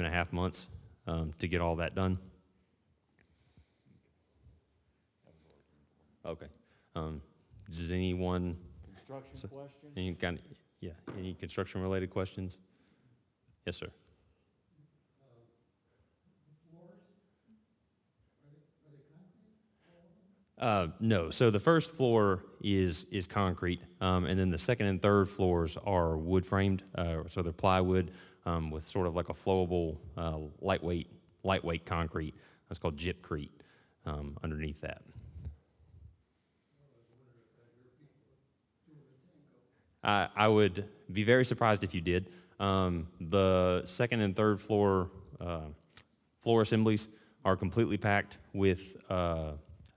2.5 months to get all that done. Okay. Does anyone, Construction question? any construction-related questions? Yes, sir. No, so the first floor is concrete, and then the second and third floors are wood framed, so they're plywood with sort of like a flowable, lightweight concrete. That's called gypcrete underneath that. I would be very surprised if you did. The second and third floor floor assemblies are completely packed with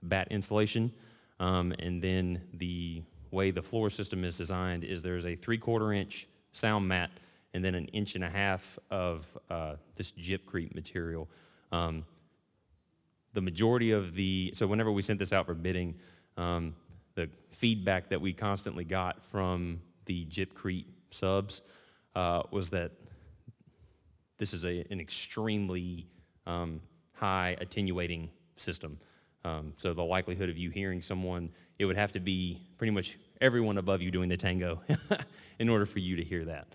bat insulation, and then the way the floor system is designed is there's a 3/4 inch sound mat and then an 1.5 inches of this gypcrete material. The majority of so whenever we sent this out for bidding, the feedback that we constantly got from the gypcrete subs was that this is an extremely high attenuating system. So the likelihood of you hearing someone, it would have to be pretty much everyone above you doing the tango in order for you to hear that.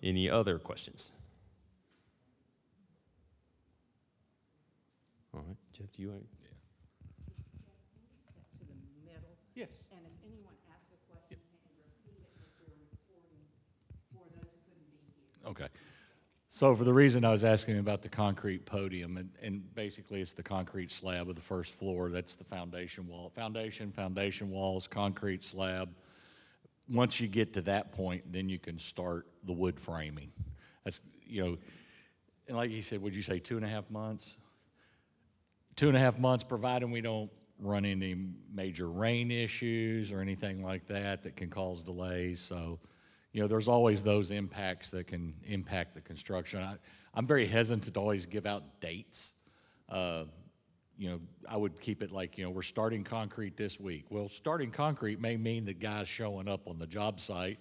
Any other questions? All right, Jeff, do you want? To the middle. Yes. And if anyone asks a question, they can repeat it because they're recording for those who couldn't be here. Okay. So for the reason I was asking about the concrete podium, and basically it's the concrete slab of the first floor, that's the foundation wall. Foundation walls, concrete slab. Once you get to that point, then you can start the wood framing. That's, and like he said, would you say 2.5 months? 2.5 months, providing we don't run into major rain issues or anything like that can cause delays. So, there's always those impacts that can impact the construction. I'm very hesitant to always give out dates. I would keep it like, we're starting concrete this week. Well, starting concrete may mean the guy's showing up on the job site,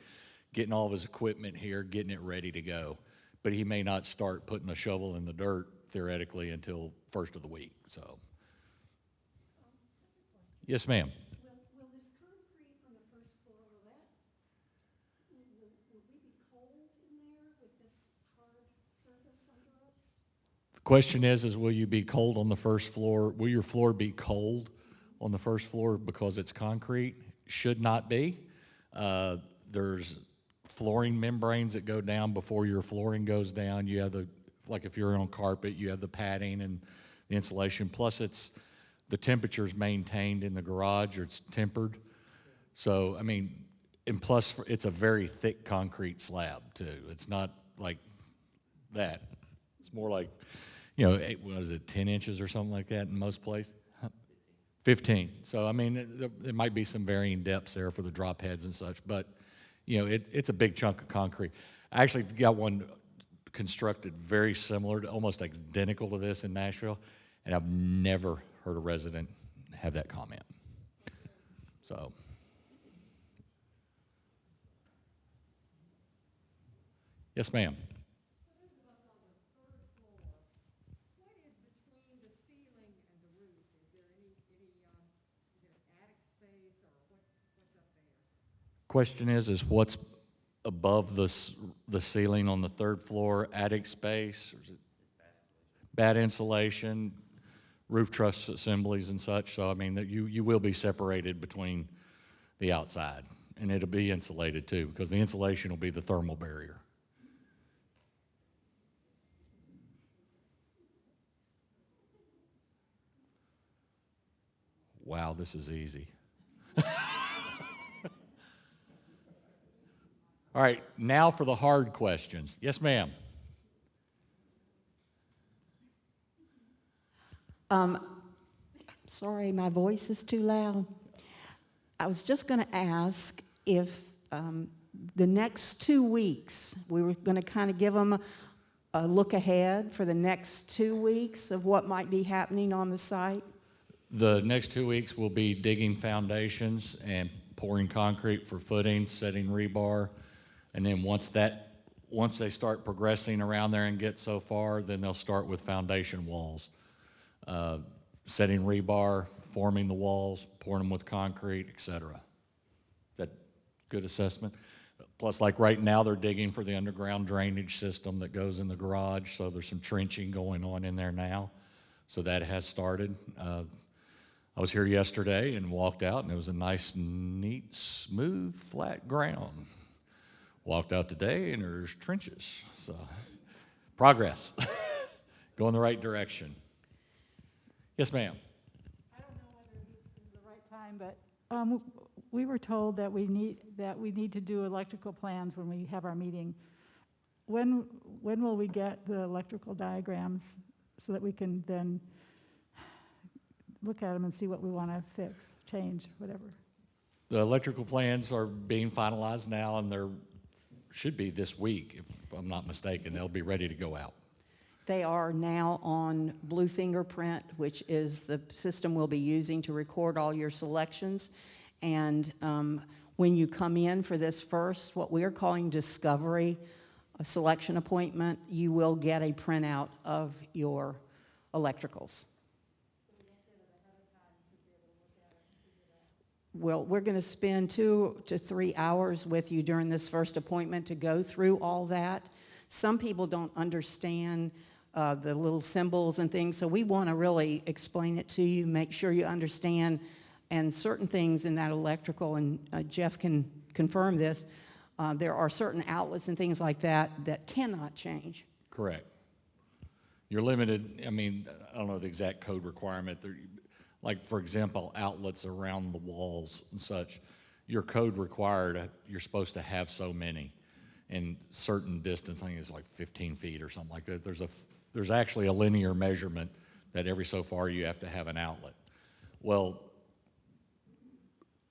getting all of his equipment here, getting it ready to go. But he may not start putting a shovel in the dirt, theoretically, until first of the week, so. Yes, ma'am. Will this concrete on the first floor, will we be cold in there with this hard surface under us? The question is will you be cold on the first floor? Will your floor be cold on the first floor because it's concrete? Should not be. There's flooring membranes that go down before your flooring goes down. You have like if you're on carpet, you have the padding and the insulation. Plus the temperature's maintained in the garage, or it's tempered. So, and plus it's a very thick concrete slab too. It's not like that. It's more like, 10 inches or something like that in most places? 15. So, there might be some varying depths there for the drop heads and such, but, it's a big chunk of concrete. I actually got one constructed very similar to, almost identical to this in Nashville, and I've never heard a resident have that comment. So. Yes, ma'am. Question is what's above the ceiling on the third floor? Attic space? Or is it bat insulation, roof truss assemblies and such. So, you will be separated between the outside, and it'll be insulated too, because the insulation will be the thermal barrier. Wow, this is easy. All right, now for the hard questions. Yes, ma'am. Sorry, my voice is too loud. I was just going to ask if the next 2 weeks, we were going to kind of give them a look ahead for the next 2 weeks of what might be happening on the site. The next 2 weeks will be digging foundations and pouring concrete for footings, setting rebar. And then once that once they start progressing around there and get so far, then they'll start with foundation walls. Setting rebar, forming the walls, pouring them with concrete, et cetera. Is that good assessment? Plus, like right now, they're digging for the underground drainage system that goes in the garage, so there's some trenching going on in there now. So that has started. I was here yesterday and walked out, and it was a nice, neat, smooth, flat ground. Walked out today, and there's trenches. So, progress. Go in the right direction. Yes, ma'am. I don't know whether this is the right time, but we were told that we need to do electrical plans when we have our meeting. When will we get the electrical diagrams so that we can then look at them and see what we want to fix, change, whatever? The electrical plans are being finalized now, and they're should be this week, if I'm not mistaken. They'll be ready to go out. They are now on Blue Fingerprint, which is the system we'll be using to record all your selections. And when you come in for this first, what we are calling discovery, a selection appointment, you will get a printout of your electricals. Well, we're going to spend 2 to 3 hours with you during this first appointment to go through all that. Some people don't understand the little symbols and things, so we want to really explain it to you, make sure you understand, and certain things in that electrical, and Jeff can confirm this, there are certain outlets and things like that that cannot change. Correct. You're limited, I mean, I don't know the exact code requirement. Like, for example, outlets around the walls and such, your code required, you're supposed to have so many in certain distance. I think it's like 15 feet or something like that. There's actually a linear measurement that every so far you have to have an outlet. Well,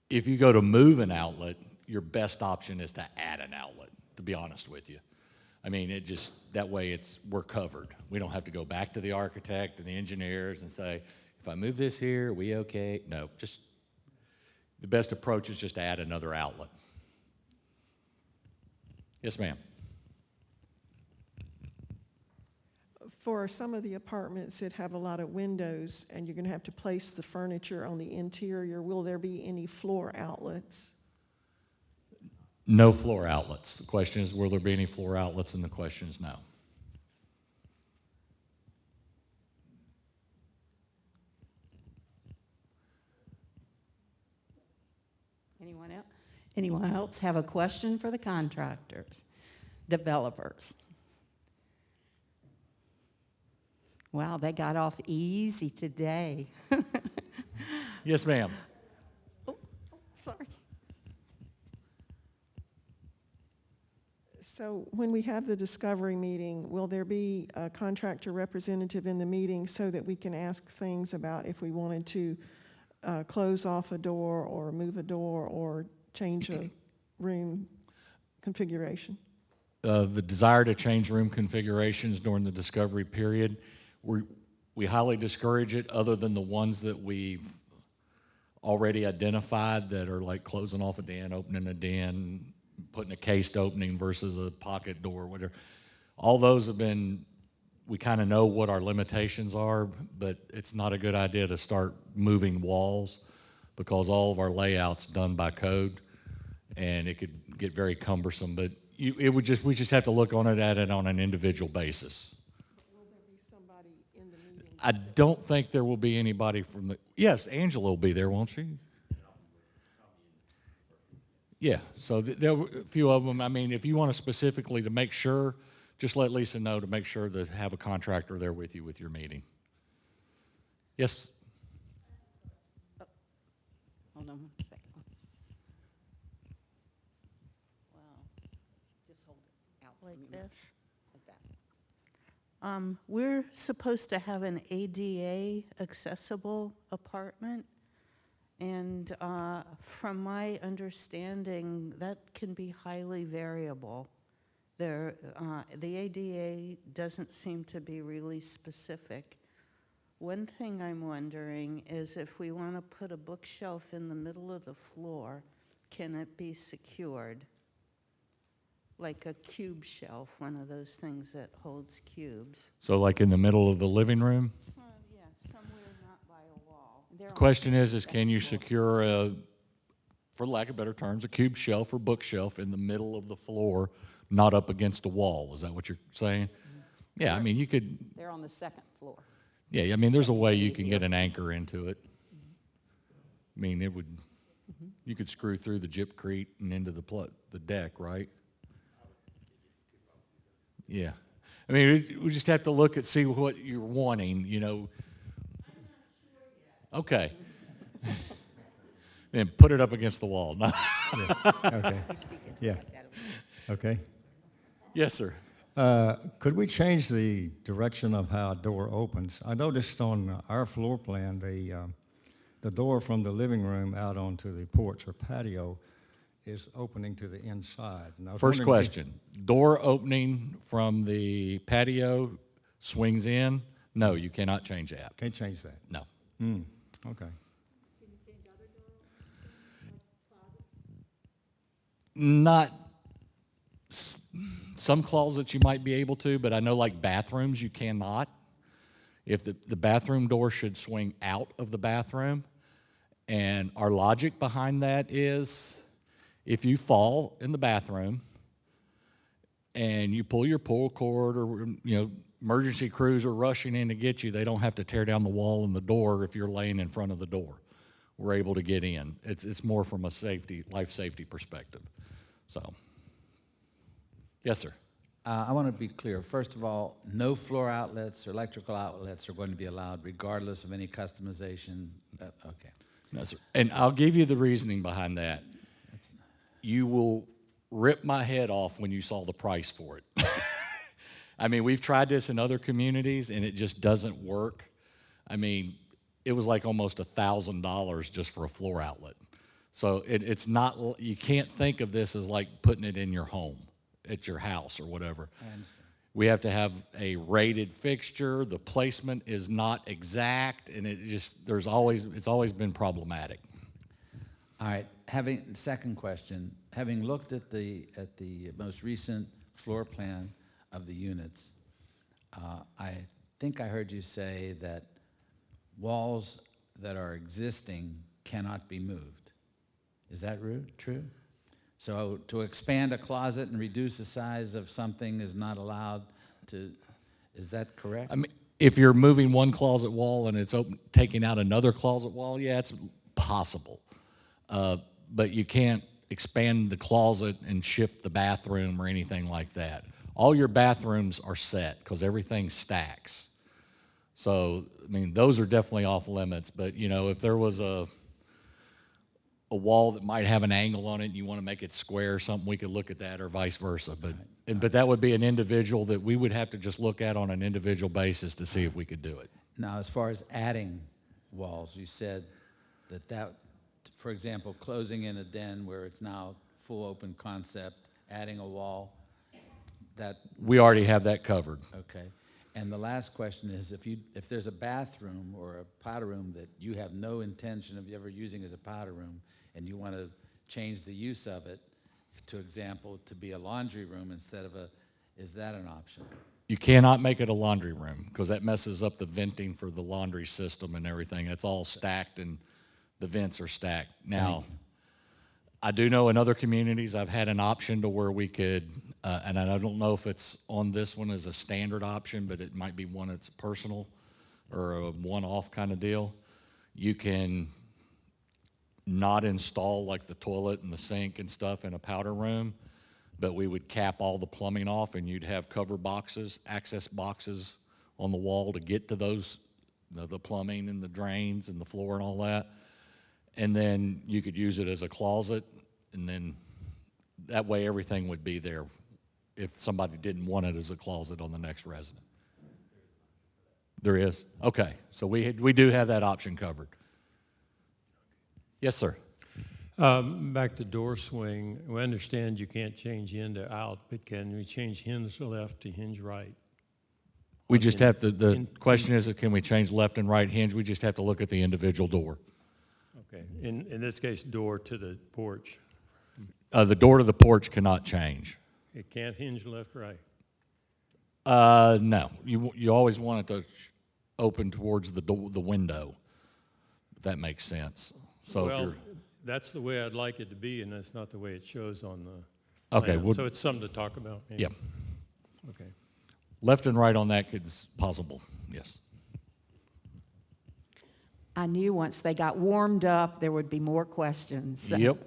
if you go to move an outlet, your best option is to add an outlet, to be honest with you. I mean, it just, that way we're covered. We don't have to go back to the architect and the engineers and say, if I move this here, are we okay? No, just the best approach is just to add another outlet. Yes, ma'am. For some of the apartments that have a lot of windows and you're going to have to place the furniture on the interior, will there be any floor outlets? No floor outlets. The question is, will there be any floor outlets? And the question is no. Anyone else have a question for the contractors, developers? Wow, they got off easy today. Yes, ma'am. Oh, sorry. So when we have the discovery meeting, will there be a contractor representative in the meeting so that we can ask things about if we wanted to close off a door or move a door or change a room configuration? The desire to change room configurations during the discovery period, we highly discourage it, other than the ones that we've already identified that are like closing off a den, opening a den, putting a cased opening versus a pocket door, whatever. All those have been, we kind of know what our limitations are, but it's not a good idea to start moving walls because all of our layout's done by code, and it could get very cumbersome. But we just have to look at it on an individual basis. Will there be somebody in the meeting? I don't think there will be anybody from the, yes, Angela will be there, won't she? Yeah, so there were a few of them. I mean, if you want to specifically to make sure, just let Lisa know to make sure to have a contractor there with you with your meeting. Yes? Hold on one second. Wow. Just hold it out. Like Let me move this? like that. We're supposed to have an ADA accessible apartment, and from my understanding, that can be highly variable. The ADA doesn't seem to be really specific. One thing I'm wondering is if we want to put a bookshelf in the middle of the floor, can it be secured? like a cube shelf, one of those things that holds cubes. So like in the middle of the living room? Yeah, somewhere not by a wall. The question is can you secure a, for lack of better terms, a cube shelf or bookshelf in the middle of the floor, not up against a wall? Is that what you're saying? Yeah, I mean, you could, They're on the second floor. yeah, I mean, there's a way you can get an anchor into it. I mean, it would, you could screw through the gypcrete and into the deck, right? Yeah. I mean, we just have to look at, see what you're wanting, you know. Okay. Then put it up against the wall. No. Okay, yeah, okay. Yes, sir. Could we change the direction of how a door opens? I noticed on our floor plan, the door from the living room out onto the porch or patio is opening to the inside. And I was First wondering if- question, door opening from the patio swings in? No, you cannot change that. Can't change that. No. Okay. Not, some closets you might be able to, but I know like bathrooms you cannot. If the bathroom door should swing out of the bathroom, and our logic behind that is if you fall in the bathroom and you pull your pull cord or, you know, emergency crews are rushing in to get you, they don't have to tear down the wall and the door if you're laying in front of the door. We're able to get in. It's more from a safety, life safety perspective. So, yes, sir. I want to be clear. First of all, no floor outlets or electrical outlets are going to be allowed regardless of any customization. Okay. No, sir. And I'll give you the reasoning behind that. You will rip my head off when you saw the price for it. I mean, we've tried this in other communities and it just doesn't work. I mean, it was like almost $1,000 just for a floor outlet. So it's not, you can't think of this as like putting it in your home, at your house or whatever. I understand. We have to have a rated fixture. The placement is not exact, and it's always been problematic. All right. Second question, having looked at the most recent floor plan of the units, I think I heard you say that walls that are existing cannot be moved. Is that true? So to expand a closet and reduce the size of something is not allowed to, is that correct? I mean, if you're moving one closet wall and it's taking out another closet wall, yeah, it's possible. But you can't expand the closet and shift the bathroom or anything like that. All your bathrooms are set because everything stacks. So, I mean, those are definitely off limits. But, you know, if there was a wall that might have an angle on it and you want to make it square or something, we could look at that or vice versa. But that would be an individual that we would have to just look at on an individual basis to see if we could do it. Now, as far as adding walls, you said that, for example, closing in a den where it's now full open concept, adding a wall, that, We already have that covered. okay. And the last question is, if there's a bathroom or a powder room that you have no intention of ever using as a powder room, and you want to change the use of it, to example, to be a laundry room instead of is that an option? You cannot make it a laundry room because that messes up the venting for the laundry system and everything. It's all stacked and the vents are stacked. Now, I do know in other communities I've had an option to where we could, and I don't know if it's on this one as a standard option, but it might be one that's personal or a one-off kind of deal. You can not install like the toilet and the sink and stuff in a powder room, but we would cap all the plumbing off and you'd have cover boxes, access boxes on the wall to get to those, the plumbing and the drains and the floor and all that. And then you could use it as a closet, and then that way everything would be there if somebody didn't want it as a closet on the next resident. There is? Okay, so we do have that option covered. Yes, sir. Back to door swing, we understand you can't change in to out, but can we change hinge left to hinge right? We just have to, the question is, can we change left and right hinge? We just have to look at the individual door. Okay, in this case, door to the porch. The door to the porch cannot change. It can't hinge left, right. No, you always want it to open towards the window, if that makes sense. So if Well, you're, that's the way I'd like it to be, and that's not the way it shows on the okay, plan. well, So it's something to talk about, maybe? yeah, Okay. left and right on that is possible, yes. I knew once they got warmed up, there would be more questions. Yep.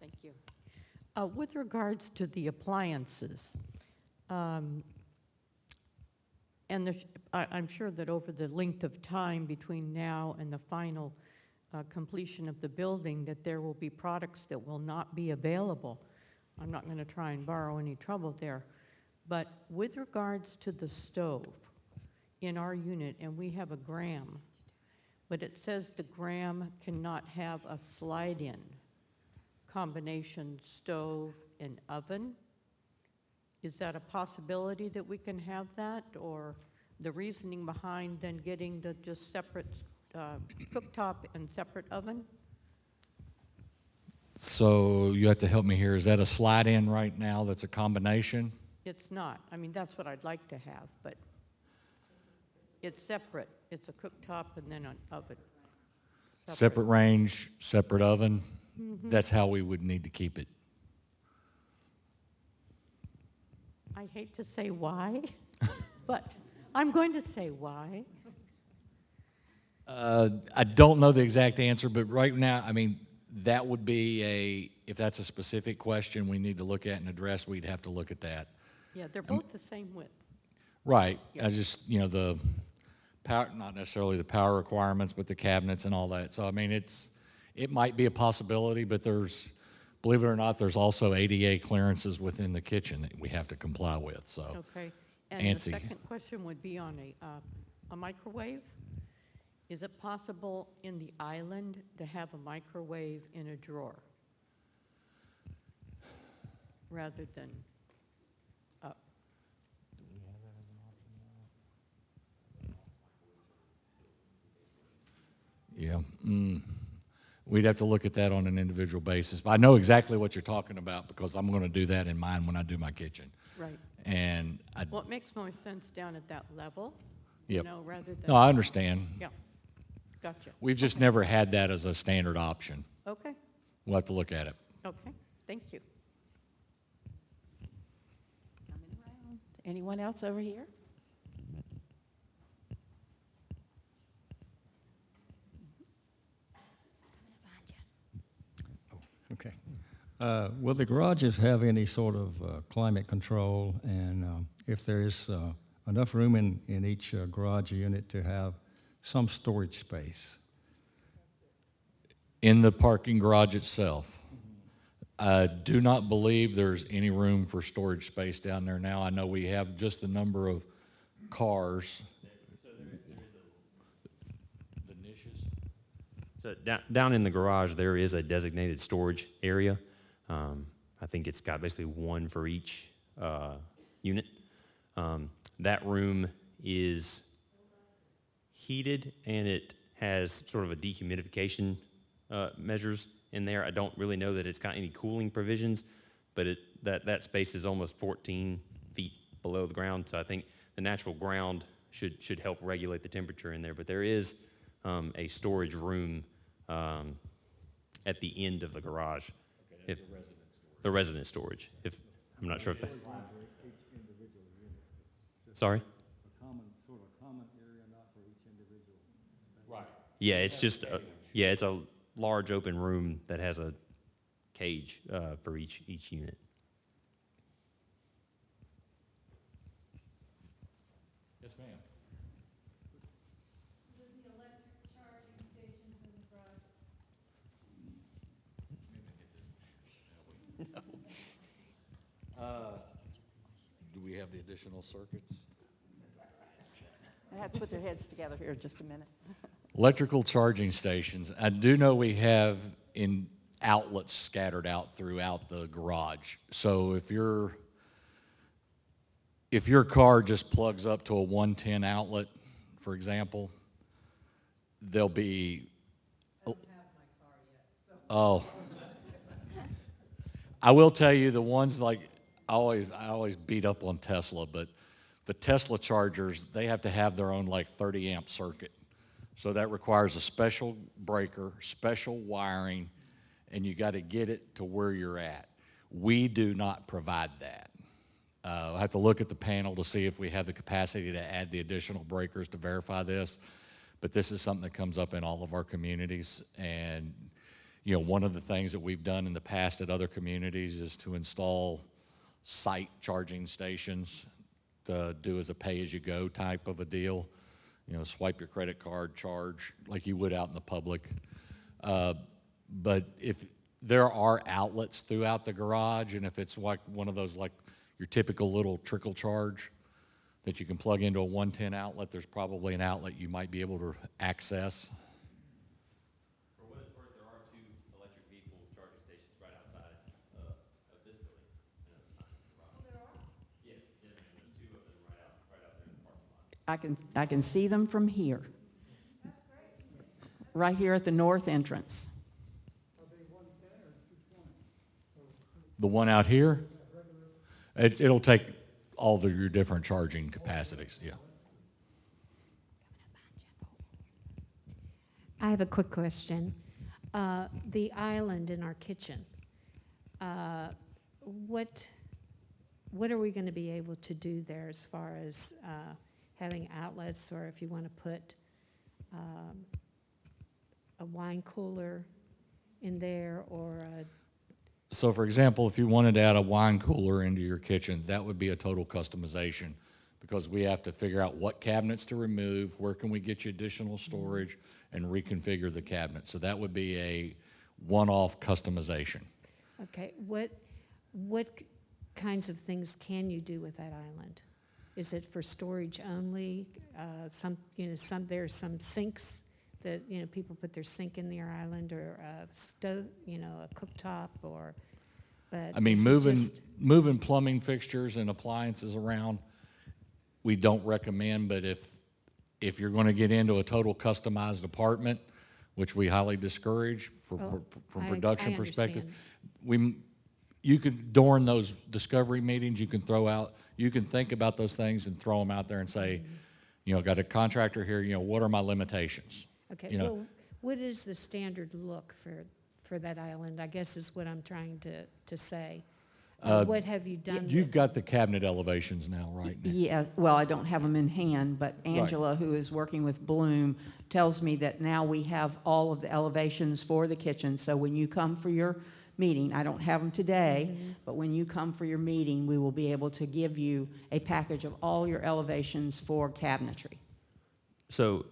Thank you. With regards to the appliances, and I'm sure that over the length of time between now and the final completion of the building, that there will be products that will not be available. I'm not going to try and borrow any trouble there. But with regards to the stove in our unit, and we have a Gram, but it says the Gram cannot have a slide-in combination stove and oven. Is that a possibility that we can have that, or the reasoning behind then getting the just separate cooktop and separate oven? So you have to help me here. Is that a slide-in right now that's a combination? It's not. I mean, that's what I'd like to have, but it's separate. It's a cooktop and then an oven. Separate range, separate oven? That's how we would need to keep it. I hate to say why, but I'm going to say why. I don't know the exact answer, but right now, I mean, that would be if that's a specific question we need to look at and address, we'd have to look at that. Yeah, they're both the same width. Right, I just, the power, not necessarily the power requirements, but the cabinets and all that. So, I mean, it might be a possibility, but believe it or not, there's also ADA clearances within the kitchen that we have to comply with, so. Okay. And Nancy. the second question would be on a microwave. Is it possible in the island to have a microwave in a drawer rather than up? Yeah, we'd have to look at that on an individual basis. But I know exactly what you're talking about because I'm going to do that in mine when I do my kitchen. Right. And Well, it makes more sense down at that level, Yep. rather than. no, I understand. Yeah, gotcha. We've just never had that as a standard option. Okay, We'll have to look at it. okay, thank you. Coming around. Anyone else over here? Okay. Will the garages have any sort of climate control, and if there is enough room in each garage unit to have some storage space? In the parking garage itself, I do not believe there's any room for storage space down there now. I know we have just the number of cars. The niches? So down in the garage, there is a designated storage area. I think it's got basically one for each unit. That room is heated, and it has sort of a dehumidification measures in there. I don't really know that it's got any cooling provisions, but that space is almost 14 feet below the ground, so I think the natural ground should help regulate the temperature in there. But there is a storage room at the end of the garage. Okay, that's the resident storage. If I'm not sure if that. Sorry? A common area, not for each individual. Right. Yeah, it's just it's a large open room that has a cage for each unit. Yes, ma'am. Do we have the additional circuits? They have to put their heads together here in just a minute. Electrical charging stations. I do know we have in outlets scattered out throughout the garage. So if your car just plugs up to a 110 outlet, for example, there'll be. I don't have my car yet. So. Oh. I will tell you, the ones like, I always beat up on Tesla, but the Tesla chargers, they have to have their own like 30 amp circuit. So that requires a special breaker, special wiring, and you got to get it to where you're at. We do not provide that. I'll have to look at the panel to see if we have the capacity to add the additional breakers to verify this. But this is something that comes up in all of our communities. And, you know, one of the things that we've done in the past at other communities is to install site charging stations to do as a pay-as-you-go type of a deal. You know, swipe your credit card, charge like you would out in the public. But if there are outlets throughout the garage, and if it's like one of those like your typical little trickle charge that you can plug into a 110 outlet, there's probably an outlet you might be able to access. For what it's worth, there are 2 electric vehicle charging stations right outside of this building. There are? Yes, there's 2 of them right out there in the parking lot. I can see them from here. Right here at the north entrance. The one out here, it'll take all of your different charging capacities, yeah. I have a quick question. The island in our kitchen, what are we going to be able to do there as far as having outlets, or if you want to put a wine cooler in there, or a So for example, if you wanted to add a wine cooler into your kitchen, that would be a total customization, because we have to figure out what cabinets to remove, where can we get you additional storage, and reconfigure the cabinet. So that would be a one-off customization. okay, what kinds of things can you do with that island? Is it for storage only? There's some sinks that, people put their sink in their island, or a stove, a cooktop, or, but. I mean, is it just- moving plumbing fixtures and appliances around, we don't recommend, but if you're going to get into a total customized apartment, which we highly discourage from I production perspective, understand. you could, during those discovery meetings, you can think about those things and throw them out there and say, got a contractor here, what are my limitations? Okay, well, what is the standard look for that island, I guess is what I'm trying to say. What have you done? You've got the cabinet elevations now, right? Yeah, well, I don't have them in hand, but Angela, who is working with Bloom, tells me that now we have all of the elevations for the kitchen. So when you come for your meeting, I don't have them today, but when you come for your meeting, we will be able to give you a package of all your elevations for cabinetry. So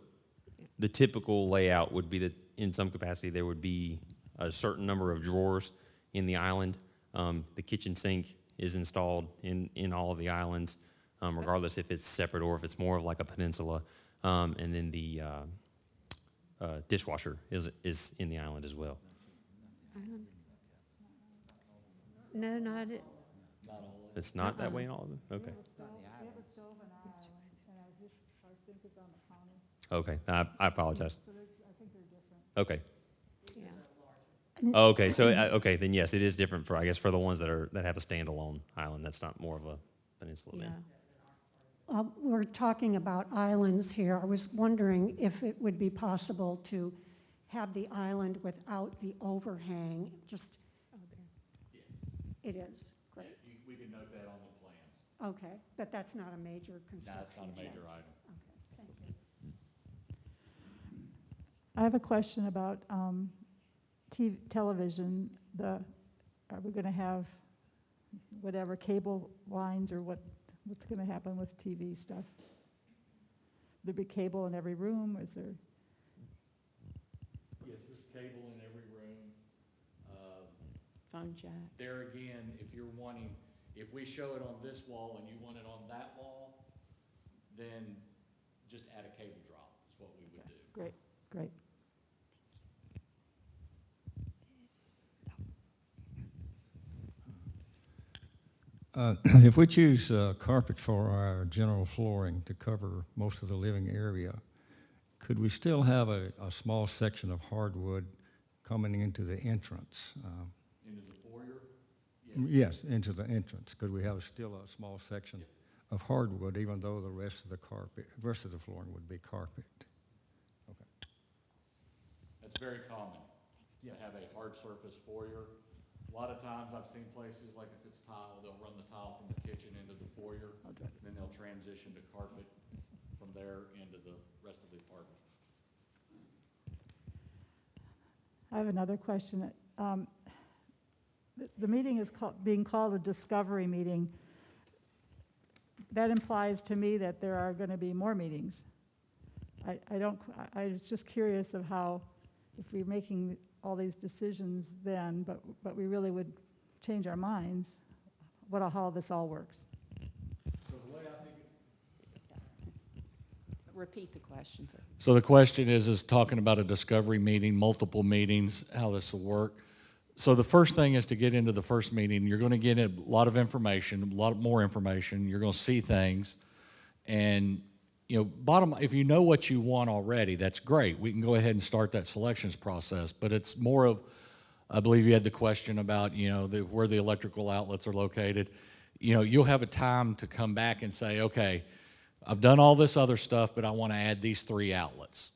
the typical layout would be that in some capacity there would be a certain number of drawers in the island. The kitchen sink is installed in all of the islands, regardless if it's separate or if it's more of like a peninsula. And then the dishwasher is in the island as well. Island? No, not it. It's not that way in all of them? Okay. Okay, I apologize. Okay. Yeah. Okay, so, okay, then yes, it is different for, I guess, for the ones that have a standalone island. That's not more of a peninsula Yeah. then. We're talking about islands here. I was wondering if it would be possible to have the island without the overhang, just, it is, great. We can note that on the plans. Okay, but that's not a major construction That's not a major change. item. Okay, thank you. I have a question about television. Are we going to have whatever cable lines, or what's going to happen with TV stuff? There be cable in every room? Is there? Yes, there's cable in every room. Phone jack. There again, if we show it on this wall and you want it on that wall, then just add a cable drop is what we would do. Great, great. If we choose carpet for our general flooring to cover most of the living area, could we still have a small section of hardwood coming into the entrance? Into the foyer? Yes, into the entrance. Could we have still a small section of hardwood, even though the rest of the flooring would be carpet? That's very common, to have a hard surface foyer. A lot of times I've seen places, like if it's tile, they'll run the tile from the kitchen into the foyer, then they'll transition to carpet from there into the rest of the apartment. I have another question. The meeting is being called a discovery meeting. That implies to me that there are going to be more meetings. I was just curious of how, if we're making all these decisions then, but we really would change our minds, how this all works. Repeat the question, sir. So the question is talking about a discovery meeting, multiple meetings, how this will work. So the first thing is to get into the first meeting. You're going to get a lot of information, a lot more information. You're going to see things. And, if you know what you want already, that's great. We can go ahead and start that selections process. But it's more of, I believe you had the question about, where the electrical outlets are located. You'll have a time to come back and say, okay, I've done all this other stuff, but I want to add these 3 outlets.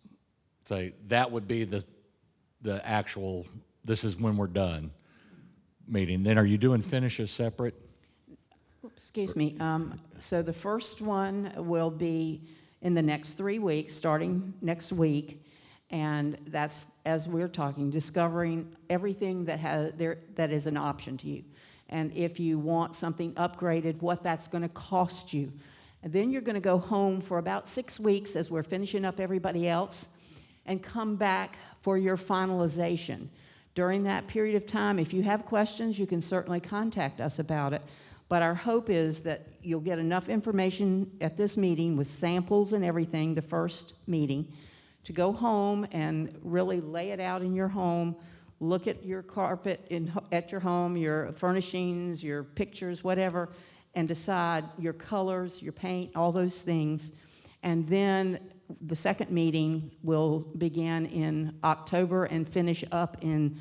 So that would be the actual, this is when we're done meeting. Then are you doing finishes separate? Excuse me. So the first one will be in the next 3 weeks, starting next week. And that's, as we're talking, discovering everything that is an option to you. And if you want something upgraded, what that's going to cost you. And then you're going to go home for about 6 weeks as we're finishing up everybody else and come back for your finalization. During that period of time, if you have questions, you can certainly contact us about it. But our hope is that you'll get enough information at this meeting with samples and everything, the first meeting, to go home and really lay it out in your home, look at your carpet at your home, your furnishings, your pictures, whatever, and decide your colors, your paint, all those things. And then the second meeting will begin in October and finish up in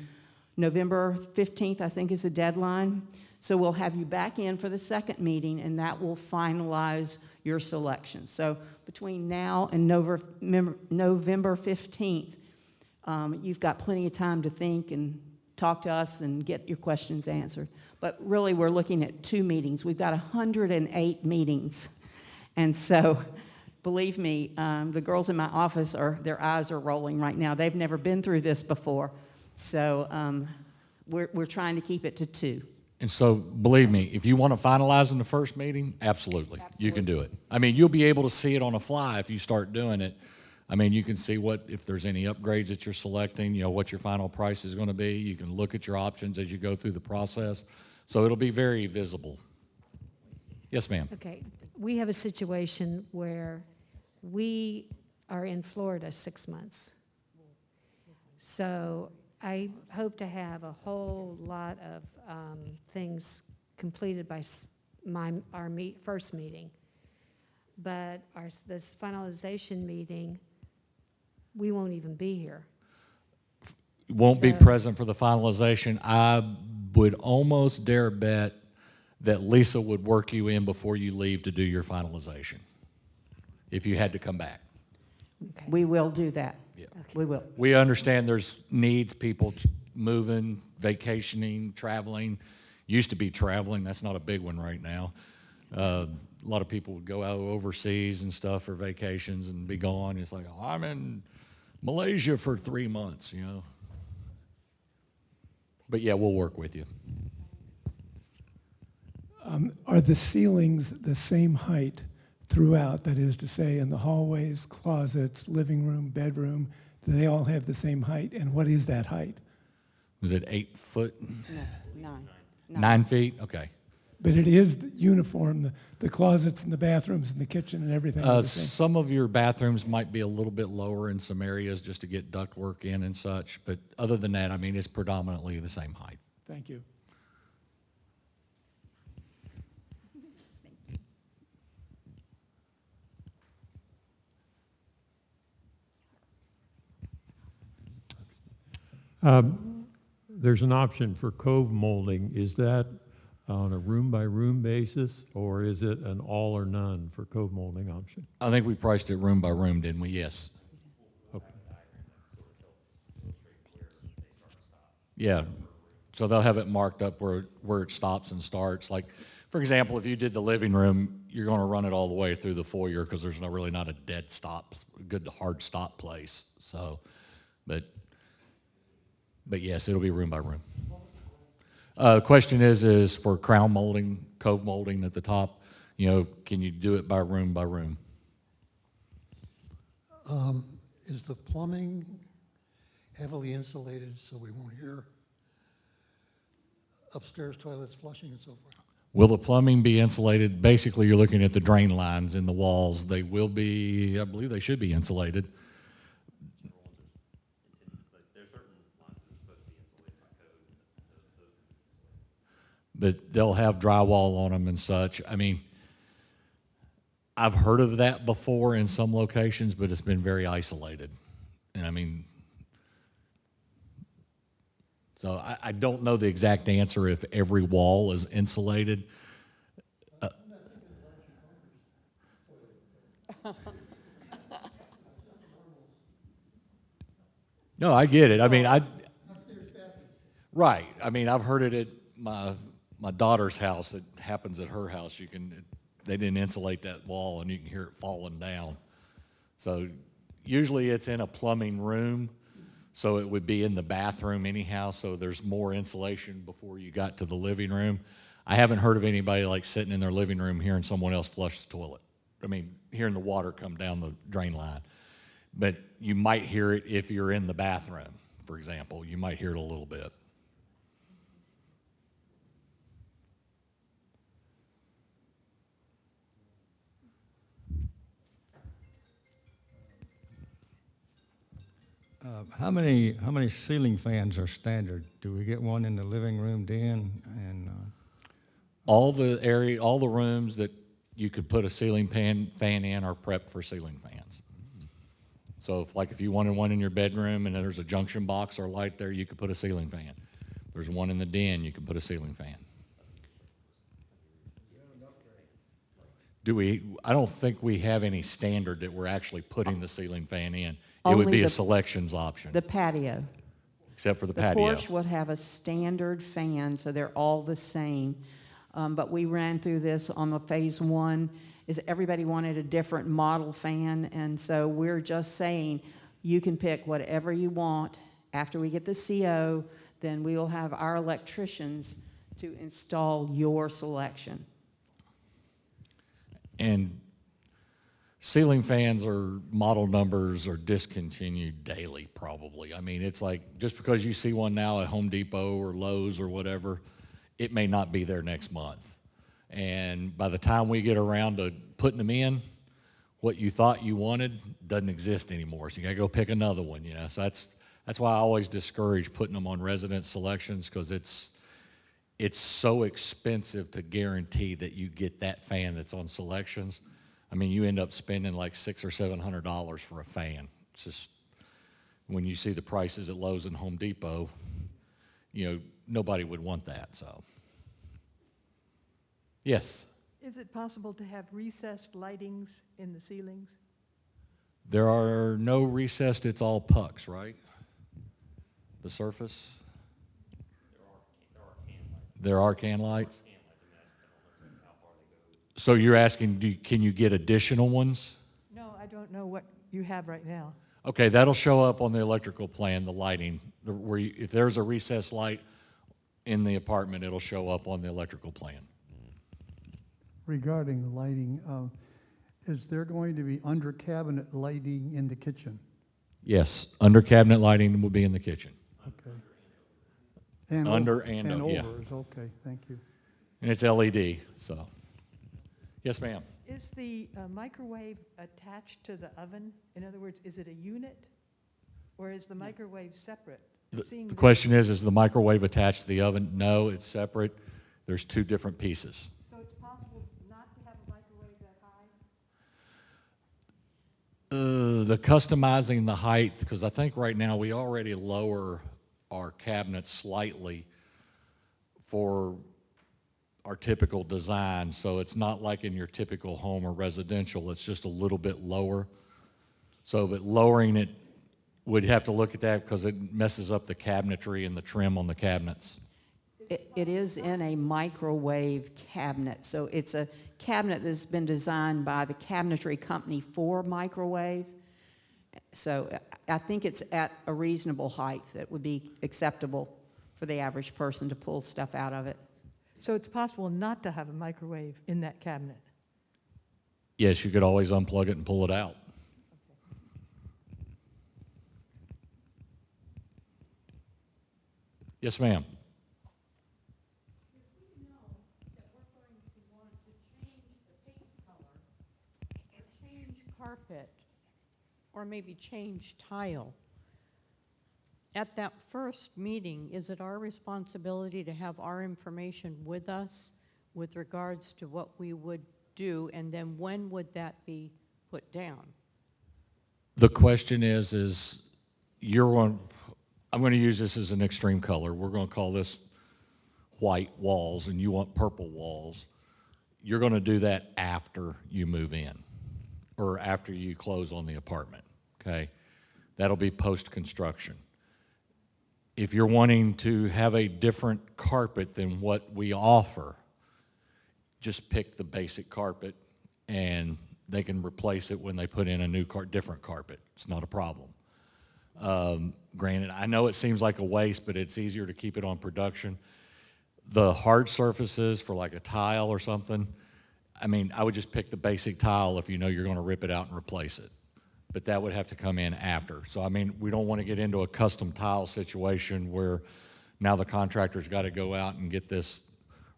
November 15th, I think is the deadline. So we'll have you back in for the second meeting, and that will finalize your selection. So between now and November 15th, you've got plenty of time to think and talk to us and get your questions answered. But really, we're looking at 2 meetings. We've got 108 meetings. And so, believe me, the girls in my office, their eyes are rolling right now. They've never been through this before. So we're trying to keep it to 2. And so, believe me, if you want to finalize in the first meeting, absolutely, you can do it. I mean, you'll be able to see it on a fly if you start doing it. I mean, you can see if there's any upgrades that you're selecting, what your final price is going to be. You can look at your options as you go through the process. So it'll be very visible. Yes, ma'am. Okay, we have a situation where we are in Florida 6 months. So I hope to have a whole lot of things completed by our first meeting. But this finalization meeting, we won't even be here. Won't be present for the finalization. I would almost dare bet that Lisa would work you in before you leave to do your finalization, if you had to come back. Okay. We will do that. Yeah. Okay. We will. We understand there's needs, people moving, vacationing, traveling. Used to be traveling, that's not a big one right now. A lot of people would go out overseas and stuff for vacations and be gone. It's like, oh, I'm in Malaysia for 3 months, But yeah, we'll work with you. Are the ceilings the same height throughout? That is to say, in the hallways, closets, living room, bedroom, do they all have the same height? And what is that height? Was it 8 foot? No, 9. 9 feet? Okay. But it is uniform, the closets and the bathrooms and the kitchen and everything are the same? Some of your bathrooms might be a little bit lower in some areas just to get ductwork in and such. But other than that, I mean, it's predominantly the same height. Thank you. There's an option for cove molding. Is that on a room-by-room basis, or is it an all or none for cove molding option? I think we priced it room by room, didn't we? Yes. Okay. Yeah, so they'll have it marked up where it stops and starts. Like, for example, if you did the living room, you're gonna run it all the way through the foyer because there's really not a dead stop, good hard stop place. So, but yes, it'll be room by room. The question is for crown molding, cove molding at the top, can you do it by room by room? Is the plumbing heavily insulated so we won't hear upstairs toilets flushing and so forth? Will the plumbing be insulated? Basically, you're looking at the drain lines in the walls. They will be, I believe they should be insulated. But they'll have drywall on them and such. I mean, I've heard of that before in some locations, but it's been very isolated. And I mean, so I don't know the exact answer if every wall is insulated. No, I get it. I mean, right. I mean, I've heard it at my daughter's house. It happens at her house. They didn't insulate that wall, and you can hear it falling down. So usually it's in a plumbing room, so it would be in the bathroom anyhow, so there's more insulation before you got to the living room. I haven't heard of anybody like sitting in their living room hearing someone else flush the toilet. I mean, hearing the water come down the drain line. But you might hear it if you're in the bathroom, for example. You might hear it a little bit. How many ceiling fans are standard? Do we get one in the living room den and? All the rooms that you could put a ceiling fan in are prepped for ceiling fans. So if you wanted one in your bedroom and there's a junction box or light there, you could put a ceiling fan. If there's one in the den, you can put a ceiling fan. I don't think we have any standard that we're actually putting the ceiling fan in. It would Only be a the- selections option, The patio. except for the The patio. porch would have a standard fan, so they're all the same. But we ran through this on the phase one, is everybody wanted a different model fan, and so we're just saying, you can pick whatever you want. After we get the CO, then we will have our electricians to install your selection. And ceiling fans or model numbers are discontinued daily, probably. I mean, it's like, just because you see one now at Home Depot or Lowe's or whatever, it may not be there next month. And by the time we get around to putting them in, what you thought you wanted doesn't exist anymore. So you gotta go pick another one, So that's why I always discourage putting them on resident selections, because it's so expensive to guarantee that you get that fan that's on selections. I mean, you end up spending like $600 or $700 for a fan. It's just, when you see the prices at Lowe's and Home Depot, nobody would want that, so. Yes, Is it possible to have recessed lightings in the ceilings? there are no recessed, it's all pucks, right? The surface? There are can lights? So you're asking, can you get additional ones? No, I don't know what you have right now. Okay, that'll show up on the electrical plan, the lighting, if there's a recessed light in the apartment, it'll show up on the electrical plan. Regarding the lighting, is there going to be under cabinet lighting in the kitchen? Yes, under cabinet lighting will be in the kitchen. Okay. And Under over, and and o- yeah. over is okay, thank you. And it's LED, so. Yes, ma'am. Is the microwave attached to the oven? In other words, is it a unit, or is the microwave separate? The question is the microwave attached to the oven? No, it's separate. There's two different pieces. So it's possible not to have a microwave that high? The customizing the height, because I think right now we already lower our cabinets slightly for our typical design, so it's not like in your typical home or residential, it's just a little bit lower. So, but lowering it, we'd have to look at that because it messes up the cabinetry and the trim on the cabinets. It is in a microwave cabinet, so it's a cabinet that's been designed by the cabinetry company for microwave. So I think it's at a reasonable height that would be acceptable for the average person to pull stuff out of it. So it's possible not to have a microwave in that cabinet? Yes, you could always unplug it and pull it out. Yes, ma'am. Change carpet, or maybe change tile. At that first meeting, is it our responsibility to have our information with us with regards to what we would do, and then when would that be put down? The question is you're on, I'm going to use this as an extreme color. We're going to call this white walls, and you want purple walls. You're going to do that after you move in or after you close on the apartment, okay? That'll be post-construction. If you're wanting to have a different carpet than what we offer, just pick the basic carpet and they can replace it when they put in a new different carpet. It's not a problem. Granted, I know it seems like a waste, but it's easier to keep it on production. The hard surfaces for like a tile or something, I mean, I would just pick the basic tile if you know you're going to rip it out and replace it. But that would have to come in after. So, I mean, we don't want to get into a custom tile situation where now the contractor's got to go out and get this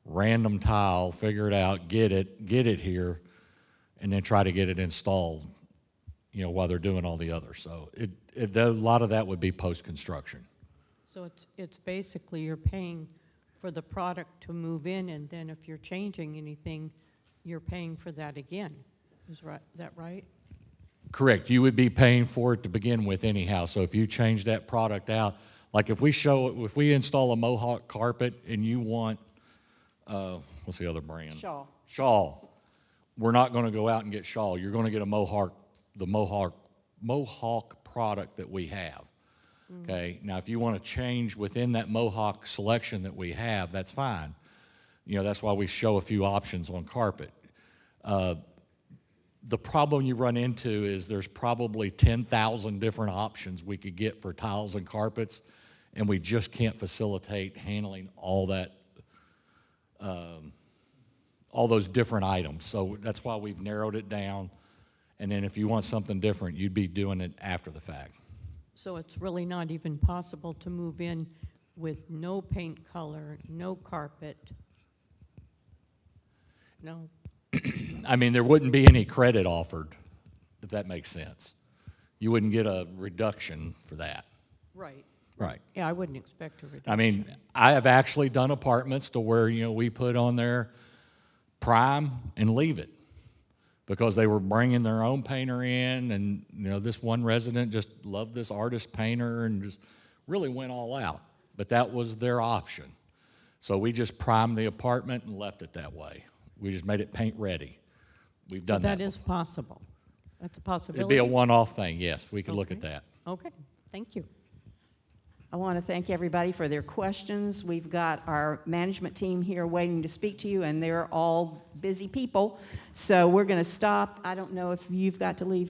random tile, figure it out, get it here, and then try to get it installed, you know, while they're doing all the others. So a lot of that would be post-construction. So it's basically you're paying for the product to move in, and then if you're changing anything, you're paying for that again. Is that right? Correct. You would be paying for it to begin with anyhow. So if you change that product out, like if we install a Mohawk carpet and you want, what's the other brand? Shaw. Shaw. We're not going to go out and get Shaw. You're going to get the Mohawk product that we have. Okay. Now, if you want to change within that Mohawk selection that we have, that's fine. You know, that's why we show a few options on carpet. The problem you run into is there's probably 10,000 different options we could get for tiles and carpets, and we just can't facilitate handling all that, all those different items. So that's why we've narrowed it down. And then if you want something different, you'd be doing it after the fact. So it's really not even possible to move in with no paint color, no carpet, no? I mean, there wouldn't be any credit offered, if that makes sense. You wouldn't get a reduction for that. Right. Right. Yeah, I wouldn't expect a reduction. I mean, I have actually done apartments to where, you know, we put on there prime and leave it because they were bringing their own painter in, and, you know, this one resident just loved this artist painter and just really went all out. But that was their option. So we just primed the apartment and left it that way. We just made it paint ready. We've done that. That is possible. That's a possibility. It'd be a one-off thing, yes. We could look at that. Okay, thank you. I want to thank everybody for their questions. We've got our management team here waiting to speak to you, and they're all busy people. So we're going to stop. I don't know if you've got to leave